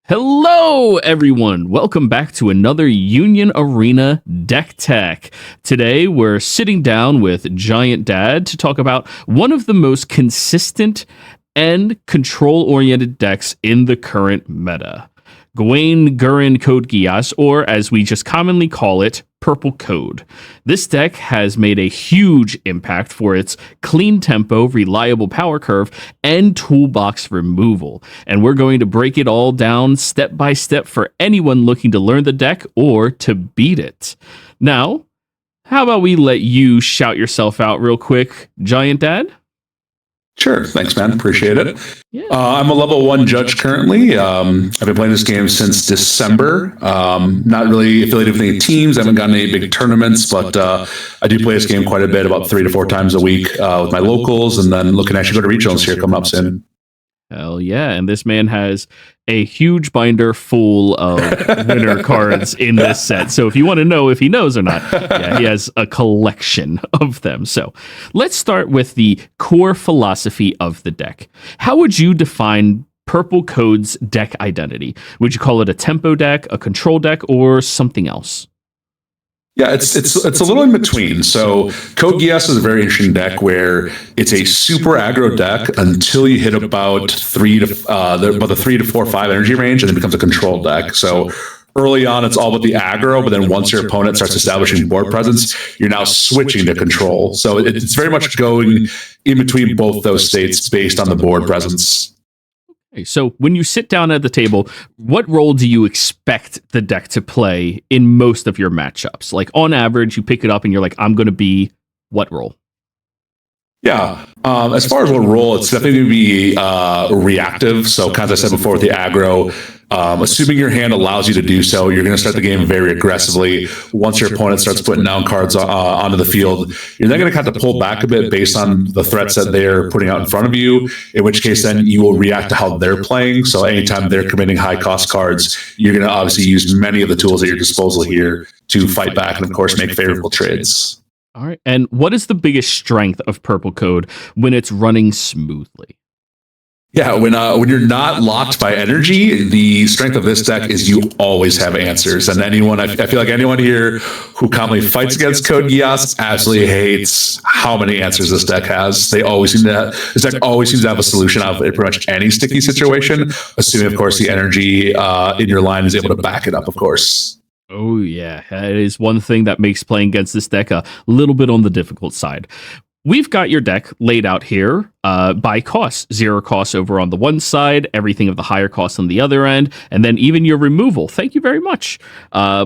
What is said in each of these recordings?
Hello, everyone. Welcome back to another Union Arena Deck Tech. Today, we're sitting down with Giant Dad to talk about one of the most consistent and control-oriented decks in the current meta. Gawain-Guren Code Geass, or as we just commonly call it, Purple Code. This deck has made a huge impact for its clean tempo, reliable power curve, and toolbox removal. And we're going to break it all down step by step for anyone looking to learn the deck or to beat it. Now, how about we let you shout yourself out real quick, Giant Dad? Sure. Thanks, man. Appreciate it. Yeah. I'm a level 1 judge currently. I've been playing this game since December. Not really affiliated with any teams. I haven't gotten any big tournaments, but I do play this game quite a bit, about 3 to 4 times a week with my locals, and then looking to actually go to regionals here coming up soon. Hell yeah. And this man has a huge binder full of winner cards in this set. So if you want to know if he knows or not, yeah, he has a collection of them. So let's start with the core philosophy of the deck. How would you define Purple Code's deck identity? Would you call it a tempo deck, a control deck, or something else? Yeah, it's a little in between. So Code Geass is a very interesting deck where it's a super aggro deck until you hit about the 3 to 4 5 energy range, and it becomes a control deck. So early on, it's all about the aggro, but then once your opponent starts establishing board presence, you're now switching to control. So it's very much going in between both those states based on the board presence. So when you sit down at the table, what role do you expect the deck to play in most of your matchups? Like on average, you pick it up and you're like, I'm going to be what role? Yeah. As far as what role, it's definitely going to be reactive. So kind of as I said before with the aggro, assuming your hand allows you to do so, you're going to start the game very aggressively. Once your opponent starts putting down cards onto the field, you're then going to have to pull back a bit based on the threats that they're putting out in front of you, in which case then you will react to how they're playing. So anytime they're committing high cost cards, you're going to obviously use many of the tools at your disposal here to fight back and, of course, make favorable trades. All right. And what is the biggest strength of Purple Code when it's running smoothly? Yeah, when you're not locked by energy, the strength of this deck is you always have answers. And anyone, I feel like anyone here who commonly fights against Code Geass absolutely hates how many answers this deck has. This deck always seems to have a solution out of pretty much any sticky situation, assuming, of course, the energy in your line is able to back it up, of course. Oh, yeah. That is one thing that makes playing against this deck a little bit on the difficult side. We've got your deck laid out here by cost. 0 cost over on the one side, everything of the higher cost on the other end, and then even your removal, thank you very much,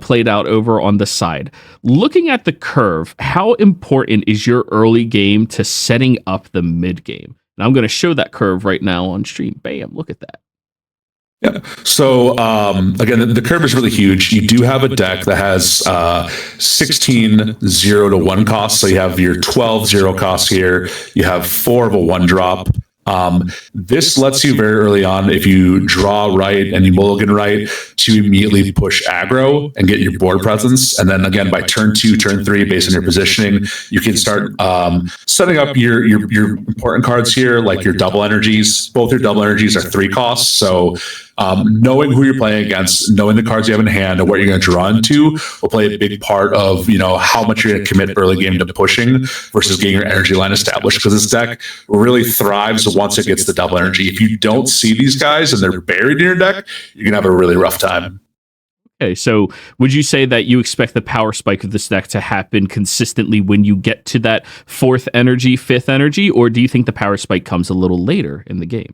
played out over on the side. Looking at the curve, how important is your early game to setting up the mid game? And I'm going to show that curve right now on stream. Bam, look at that. Yeah. So again, the curve is really huge. You do have a deck that has 16 0 to 1 costs. So you have your 12 0 costs here. You have 4 of a 1-drop. This lets you very early on, if you draw right and you mulligan right, to immediately push aggro and get your board presence. And then again, by turn 2, turn 3, based on your positioning, you can start setting up your important cards here, like your double energies. Both your double energies are 3 costs. So knowing who you're playing against, knowing the cards you have in hand and what you're going to draw into will play a big part of, how much you're going to commit early game to pushing versus getting your energy line established. Because this deck really thrives once it gets the double energy. If you don't see these guys and they're buried in your deck, you're going to have a really rough time. Okay, so would you say that you expect the power spike of this deck to happen consistently when you get to that 4th energy, 5th energy, or do you think the power spike comes a little later in the game?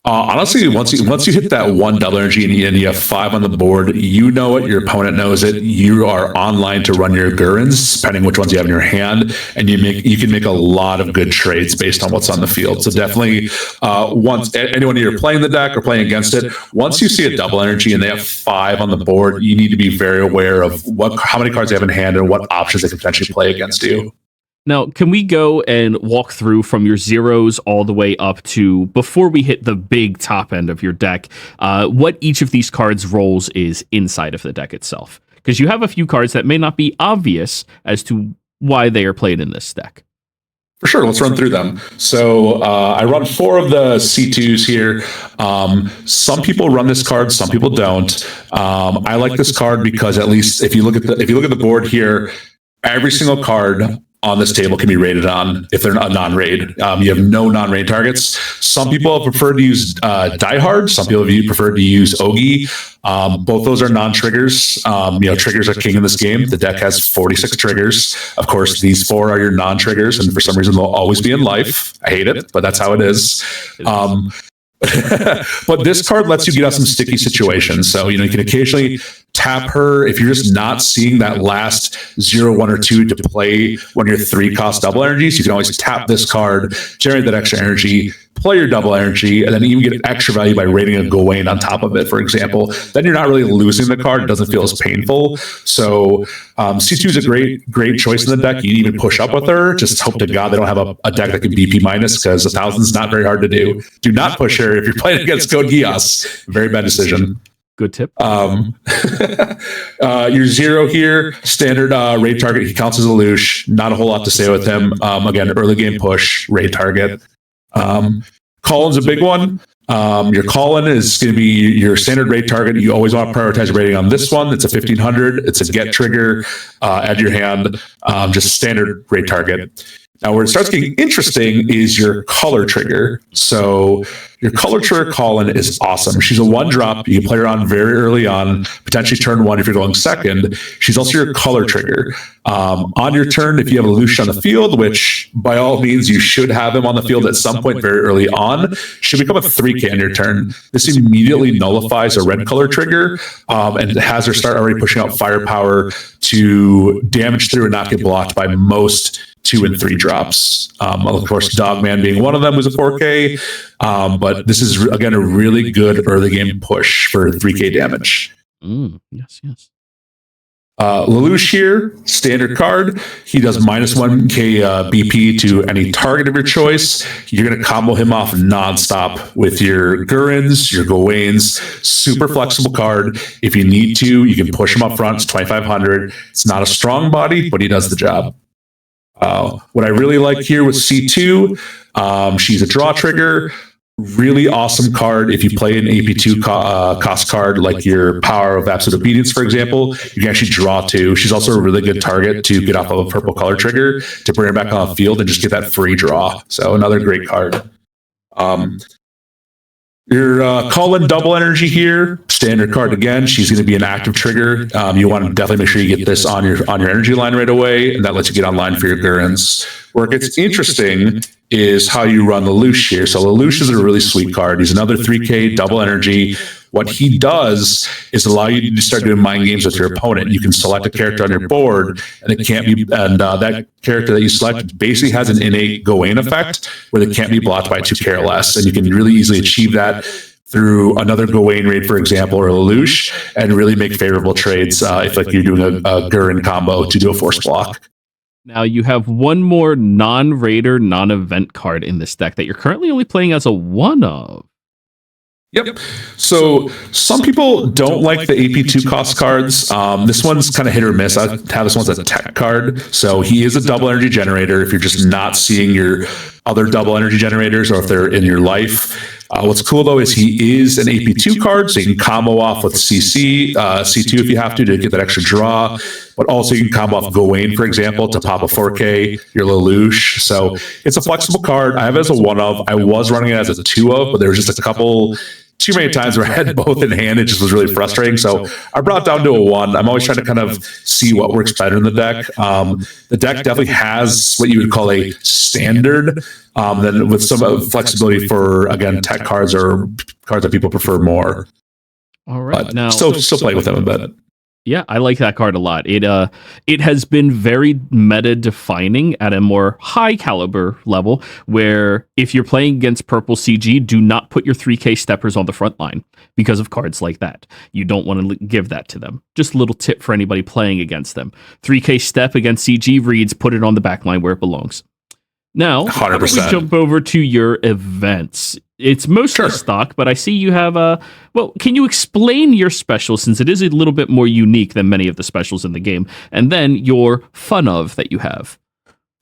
Honestly, once you hit that 1 double energy and you have 5 on the board, you know it, your opponent knows it. You are online to run your Gurens, depending which ones you have in your hand, and you can make a lot of good trades based on what's on the field. So definitely, once anyone you're playing the deck or playing against it, once you see a double energy and they have 5 on the board, you need to be very aware of how many cards they have in hand and what options they can potentially play against you. Now, can we go and walk through from your 0s all the way up to, before we hit the big top end of your deck, what each of these cards' roles is inside of the deck itself? Because you have a few cards that may not be obvious as to why they are played in this deck. For sure, let's run through them. So I run 4 of the C2s here. Some people run this card, some people don't. I like this card because at least if you look at the board here, every single card on this table can be rated on if they're not non-raid. You have no non-raid targets. Some people prefer to use Die Hard. Some people prefer to use Ogi. Both those are non-triggers. Triggers are king in this game. The deck has 46 triggers. Of course, these 4 are your non-triggers, and for some reason they'll always be in life. I hate it, but that's how it is. But this card lets you get out some sticky situations. So, you can occasionally tap her if you're just not seeing that last 0, 1, or 2 to play one of your 3-cost double energies. You can always tap this card, generate that extra energy, play your double energy, and then even get extra value by rating a Gawain on top of it, for example. Then you're not really losing the card. It doesn't feel as painful. So C2 is a great choice in the deck. You can even push up with her. Just hope to God they don't have a deck that can BP minus, because 1,000 is not very hard to do. Do not push her if you're playing against Code Geass. Very bad decision. Good tip. Your 0 here, standard raid target. He counts as a Lush. Not a whole lot to say with him. Again, early game push, raid target. Collin's a big one. Your Collin is going to be your standard raid target. You always want to prioritize rating on this one. It's a 1500. It's a get trigger. Add your hand. Just standard raid target. Now, where it starts getting interesting is your color trigger. So your color trigger Collin is awesome. She's a 1-drop. You can play her on very early on, potentially turn 1 if you're going second. She's also your color trigger. On your turn, if you have a Lush on the field, which by all means you should have him on the field at some point very early on, should become a 3K on your turn. This immediately nullifies a red color trigger and has her start already pushing out firepower to damage through and not get blocked by most 2 and 3 drops. Of course, Dogman being one of them was a 4K, but this is again a really good early game push for 3K damage. Yes. Lelouch here, standard card. He does -1K BP to any target of your choice. You're going to combo him off nonstop with your Gurens, your Gawains. Super flexible card. If you need to, you can push him up front. It's 2,500. It's not a strong body, but he does the job. What I really like here with C2, she's a draw trigger. Really awesome card. If you play an AP2 cost card like your Power of Absolute Obedience, for example, you can actually draw 2. She's also a really good target to get off of a purple color trigger to bring her back on the field and just get that free draw. So another great card. Your Collin double energy here, standard card again. She's going to be an active trigger. You want to definitely make sure you get this on your energy line right away, and that lets you get online for your Gurens. Where it gets interesting is how you run Lelouch here. So Lelouch is a really sweet card. He's another 3K double energy. What he does is allow you to start doing mind games with your opponent. You can select a character on your board, and it can't be, and that character that you select basically has an innate Gawain effect where they can't be blocked by 2 care less, and you can really easily achieve that through another Gawain raid, for example, or Lelouch, and really make favorable trades if like you're doing a Guren combo to do a force block. Now you have one more non-raider, non-event card in this deck that you're currently only playing as a 1 of. Yep. So some people don't like the AP2 cost cards. This one's kind of hit or miss. I have this one as a tech card. So he is a double energy generator if you're just not seeing your other double energy generators or if they're in your life. What's cool though is he is an AP2 card, so you can combo off with CC, C2 if you have to get that extra draw. But also you can combo off Gawain, for example, to pop a 4K, your Lelouch. So it's a flexible card. I have it as a 1 of. I was running it as a 2 of, but there was just a couple too many times where I had both in hand. It just was really frustrating. So I brought it down to a 1. I'm always trying to kind of see what works better in the deck. The deck definitely has what you would call a standard, then with some flexibility for, again, tech cards or cards that people prefer more. All right. But now, still play with them a bit. Yeah, I like that card a lot. It has been very meta defining at a more high caliber level, where if you're playing against purple CG, do not put your 3K steppers on the front line because of cards like that. You don't want to give that to them. Just a little tip for anybody playing against them. 3K step against CG reads, put it on the back line where it belongs. Now, 100%. how about we jump over to your events? It's mostly stock, but I see you have well, can you explain your special, since it is a little bit more unique than many of the specials in the game, and then your fun of that you have?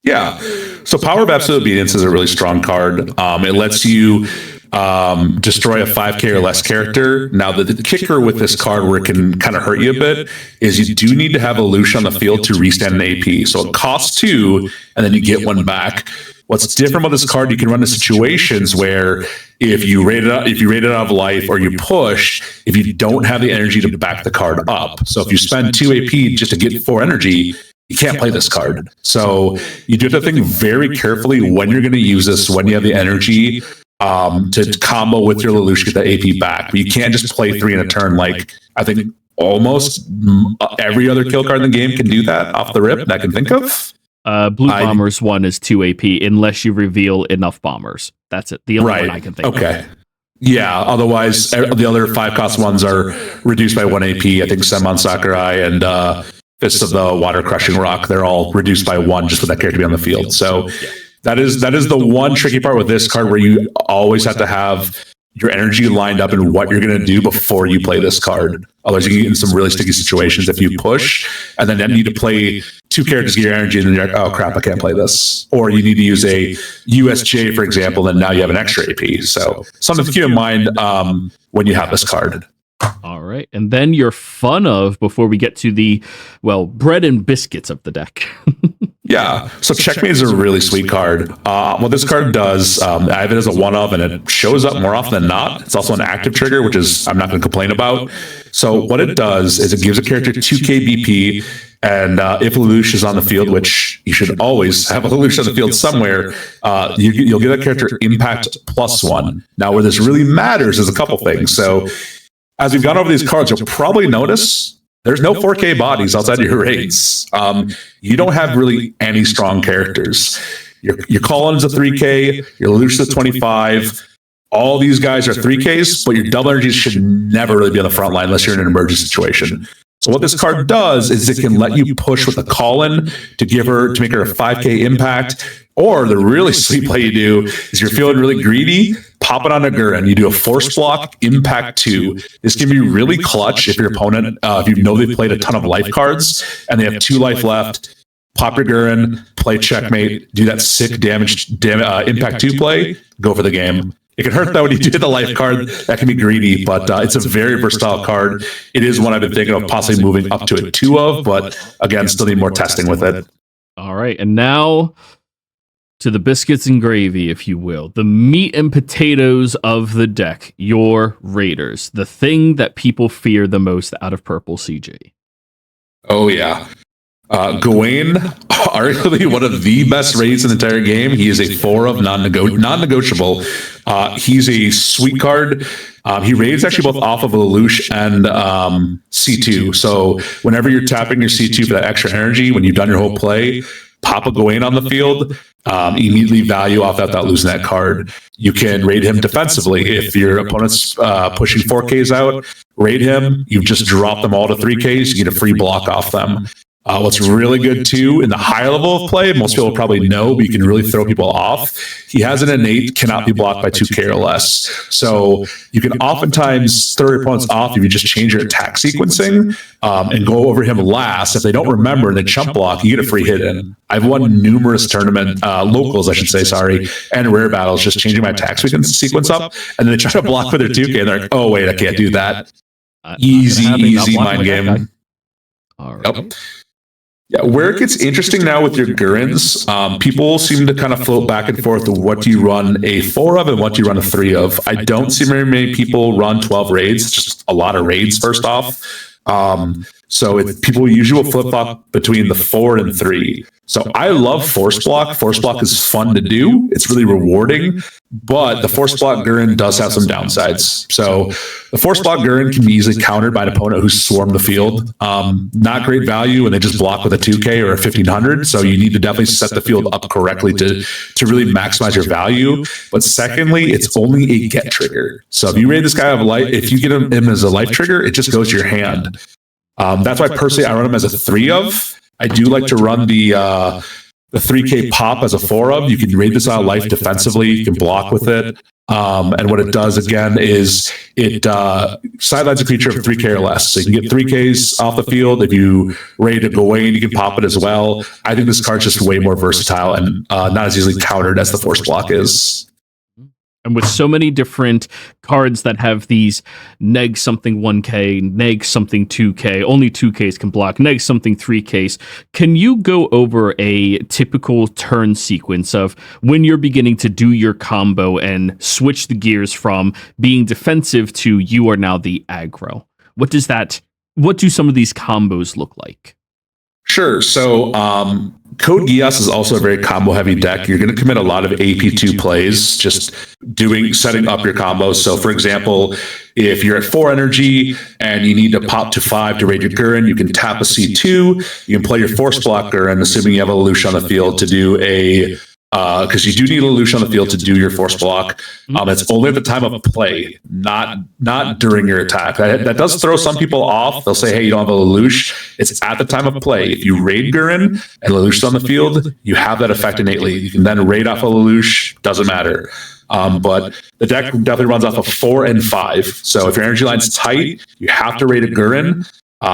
Yeah. So Power of Absolute Obedience is a really strong card. It lets you destroy a 5k or less character. Now, the kicker with this card where it can kind of hurt you a bit is you do need to have Illusion on the field to restand an AP. So it costs 2, and then you get 1 back. What's different about this card, you can run into situations where if you rate it out of life or you push, if you don't have the energy to back the card up. So if you spend 2 AP just to get 4 energy, you can't play this card. So you do have to think very carefully when you're going to use this, when you have the energy to combo with your Lelouch, get that AP back. But you can't just play 3 in a turn. Like, I think almost every other kill card in the game can do that off the rip that I can think of. Blue Bombers 1 is 2 AP unless you reveal enough bombers. That's it. The only one I can think of. Okay. Yeah, otherwise the other 5-cost ones are reduced by 1 AP. I think Senmon Sakurai and Fist of the Water Crushing Rock, they're all reduced by 1 just for that character to be on the field. So that is the one tricky part with this card, where you always have to have your energy lined up in what you're going to do before you play this card. Otherwise, you can get in some really sticky situations if you push, and then need to play 2 characters to get your energy, and then you're like, oh crap, I can't play this. Or you need to use a USJ, for example, and now you have an extra AP. So something to keep in mind when you have this card. All right. And then your fun of, before we get to the, bread and biscuits of the deck. Yeah. So Checkmate is a really sweet card. What this card does, I have it as a 1 of, and it shows up more often than not. It's also an active trigger, which is I'm not going to complain about. So what it does is it gives a character 2k BP, and if Lelouch is on the field, which you should always have a Lelouch on the field somewhere, you'll get a character impact +1. Now, where this really matters is a couple things. So as we've gone over these cards, you'll probably notice there's no 4K bodies outside of your raids. You don't have really any strong characters. Your Collins a 3K, your Lelouch is 25. All these guys are 3Ks, but your double energies should never really be on the front line unless you're in an emergency situation. So what this card does is it can let you push with a Colin to make her a 5K impact. Or the really sweet play you do is you're feeling really greedy, pop it on a Guren. You do a force block, impact 2. This can be really clutch if your opponent, if you know they've played a ton of life cards and they have 2 life left, pop your Guren, play Checkmate, do that sick damage impact 2 play, go for the game. It can hurt though when you do the life card. That can be greedy, but it's a very versatile card. It is one I've been thinking of possibly moving up to a 2 of, but again, still need more testing with it. All right, and now to the biscuits and gravy, if you will, the meat and potatoes of the deck, your Raiders, the thing that people fear the most out of Purple CJ. Oh, yeah. Gawain, arguably one of the best raids in the entire game. He is a 4 of non-negotiable. He's a sweet card. He raids actually both off of Lelouch and C2. So whenever you're tapping your C2 for that extra energy, when you've done your whole play, pop a Gawain on the field, immediately value off that without losing that card. You can raid him defensively. If your opponent's pushing 4Ks out, raid him. You've just dropped them all to 3Ks. You get a free block off them. What's really good too in the higher level of play, most people probably know, but you can really throw people off. He has an innate cannot be blocked by 2K or less. So you can oftentimes throw your opponents off if you just change your attack sequencing and go over him last. If they don't remember and they chump block, you get a free hit in. I've won numerous tournament locals, I should say, and rare battles just changing my attack sequence up, and then they try to block with their 2K and they're like, oh wait, I can't do that. Easy mind game. All right. Yep. Yeah, where it gets interesting now with your Gurens, people seem to kind of float back and forth of what do you run a 4 of and what do you run a 3 of. I don't see very many people run 12 raids. It's just a lot of raids, first off. So people usually will flip-flop between the 4 and 3. So I love Force Block. Force Block is fun to do. It's really rewarding. But the Force Block Guren does have some downsides. So the Force Block Guren can be easily countered by an opponent who's swarmed the field. Not great value when they just block with a 2K or a 1500. So you need to definitely set the field up correctly to really maximize your value. But secondly, it's only a get trigger. So if you raid this guy of life, if you get him as a life trigger, it just goes to your hand. That's why personally I run him as a 3 of. I do like to run the the 3K pop as a 4 of. You can raid this out of life defensively. You can block with it. And what it does again is it sidelines a creature of 3K or less. So you can get 3Ks off the field. If you raid a Gawain, you can pop it as well. I think this card's just way more versatile and not as easily countered as the force block is. And with so many different cards that have these neg something 1K, neg something 2K, only 2Ks can block, neg something 3Ks, can you go over a typical turn sequence of when you're beginning to do your combo and switch the gears from being defensive to you are now the aggro? What do some of these combos look like? Sure. So Code Geass is also a very combo heavy deck. You're going to commit a lot of AP2 plays, just setting up your combos. So for example, if you're at 4 energy and you need to pop to 5 to raid your Guren, you can tap a C2. You can play your force blocker, and assuming you have a Lelouch on the field to do a because you do need a Lelouch on the field to do your force block. It's only at the time of play, not during your attack. That does throw some people off. They'll say, hey, you don't have a Lelouch. It's at the time of play. If you raid Guren and Lelouch is on the field, you have that effect innately. You can then raid off a Lelouch, doesn't matter. But the deck definitely runs off of 4 and 5. So if your energy line's tight, you have to raid a Guren.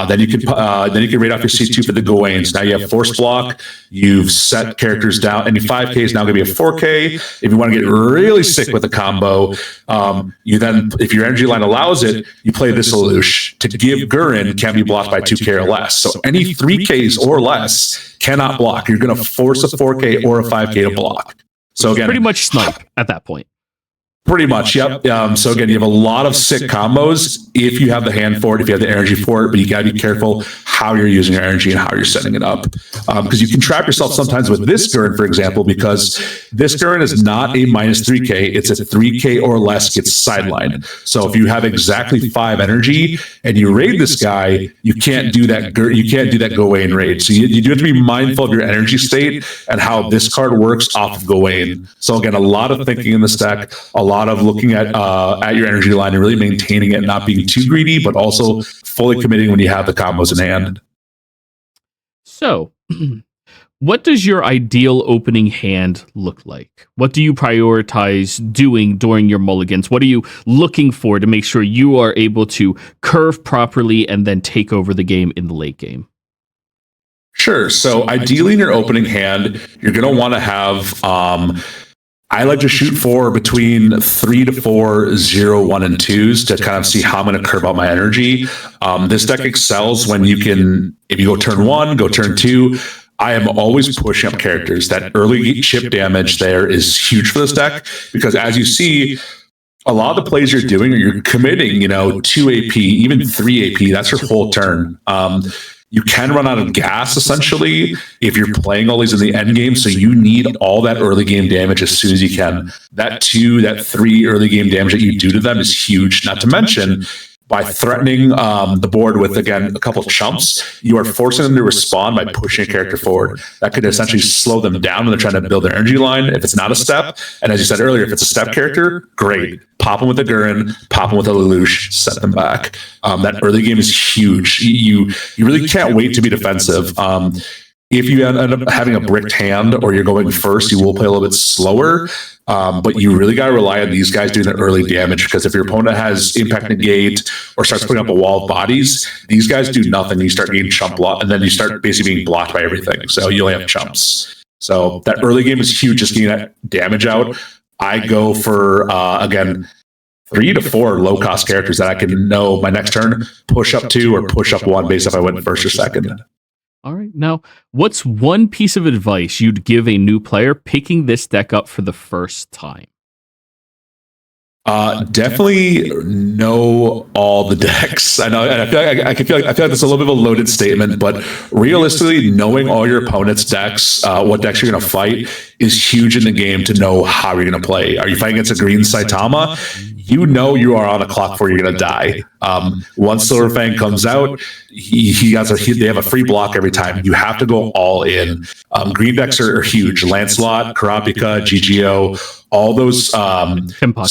Then you can raid off your C2 for the Gawains. Now you have force block. You've set characters down, and your 5K is now going to be a 4K. If you want to get really sick with the combo, you then, if your energy line allows it, you play this Lelouch to give Guren can be blocked by 2K or less. So any 3Ks or less cannot block. You're going to force a 4K or a 5K to block. So again, pretty much snipe at that point. Pretty much, yep. So again, you have a lot of sick combos if you have the hand for it, if you have the energy for it, but you got to be careful how you're using your energy and how you're setting it up. Because you can trap yourself sometimes with this Guren, for example, because this Guren is not a minus 3K, it's a 3K or less gets sidelined. So if you have exactly 5 energy and you raid this guy, you can't do that. You can't do that Gawain raid. So you do have to be mindful of your energy state and how this card works off of Gawain. So again, a lot of thinking in this deck, a lot of looking at your energy line and really maintaining it, not being too greedy, but also fully committing when you have the combos in hand. So, what does your ideal opening hand look like? What do you prioritize doing during your mulligans? What are you looking for to make sure you are able to curve properly and then take over the game in the late game? Sure. So ideally in your opening hand, you're going to want to have I like to shoot for between 3 to 4, 0, 1, and 2s to kind of see how I'm going to curve out my energy. This deck excels when you can, if you go turn 1, go turn 2. I am always pushing up characters. That early chip damage there is huge for this deck because as you see, a lot of the plays you're doing, you're committing, 2 AP, even 3 AP. That's your whole turn. You can run out of gas, essentially, if you're playing all these in the end game, so you need all that early game damage as soon as you can. That 2, that 3 early game damage that you do to them is huge, not to mention by threatening the board with, again, a couple of chumps, you are forcing them to respond by pushing a character forward. That could essentially slow them down when they're trying to build their energy line if it's not a step. And as you said earlier, if it's a step character, great. Pop them with a Guren, pop them with a Lelouch, set them back. That early game is huge. You really can't wait to be defensive. If you end up having a bricked hand or you're going first, you will play a little bit slower. But you really got to rely on these guys doing the early damage because if your opponent has impact negate or starts putting up a wall of bodies, these guys do nothing. You start getting chump block, and then you start basically being blocked by everything. So you only have chumps. So that early game is huge, just getting that damage out. I go for, again, 3 to 4 low-cost characters that I can know my next turn, push up 2 or push up 1 based if I went first or second. All right. Now, what's one piece of advice you'd give a new player picking this deck up for the first time? Definitely know all the decks. I know, and I feel like that's a little bit of a loaded statement, but realistically, knowing all your opponent's decks, what decks you're going to fight, is huge in the game to know how you're going to play. Are you fighting against a green Saitama? You know you are on a clock before you're going to die. Once Silverfang comes out, they have a free block every time. You have to go all in. Green decks are huge. Lancelot, Karapika, GGO, all those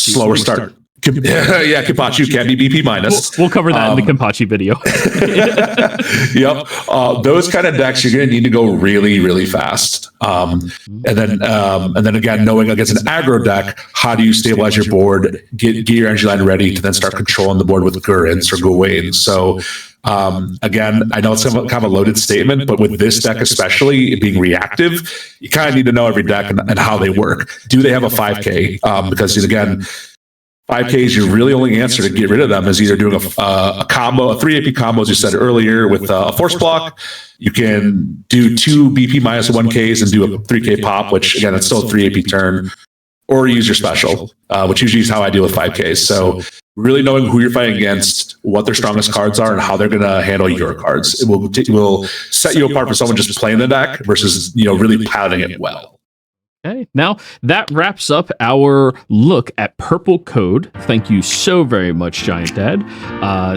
slower start. Yeah, Kipachu can be BP minus. We'll cover that in the Kenpachi video. Yep. Those kind of decks, you're going to need to go really, really fast. And then again, knowing against an aggro deck, how do you stabilize your board, get your energy line ready to then start controlling the board with Gurens or Gawain? So again, I know it's kind of a loaded statement, but with this deck especially, it being reactive, you kind of need to know every deck and how they work. Do they have a 5K? Because again, 5Ks, your really only answer to get rid of them is either doing a combo, a 3 AP combo, as you said earlier, with a force block. You can do 2 BP minus 1Ks and do a 3K pop, which again, it's still a 3 AP turn, or use your special, which usually is how I deal with 5Ks. So really knowing who you're fighting against, what their strongest cards are, and how they're going to handle your cards. It will set you apart from someone just playing the deck versus, really piloting it well. Okay, now that wraps up our look at Purple Code. Thank you so very much, Giant Dad.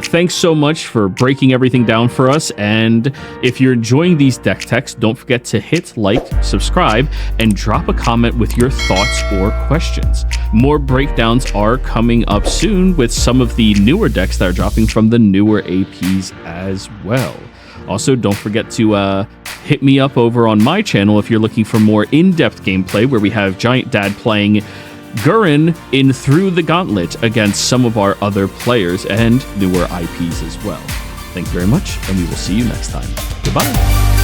Thanks so much for breaking everything down for us. And if you're enjoying these deck techs, don't forget to hit like, subscribe, and drop a comment with your thoughts or questions. More breakdowns are coming up soon with some of the newer decks that are dropping from the newer APs as well. Also, don't forget to hit me up over on my channel if you're looking for more in-depth gameplay, where we have Giant Dad playing Guren in Through the Gauntlet against some of our other players and newer IPs as well. Thank you very much, and we will see you next time. Goodbye.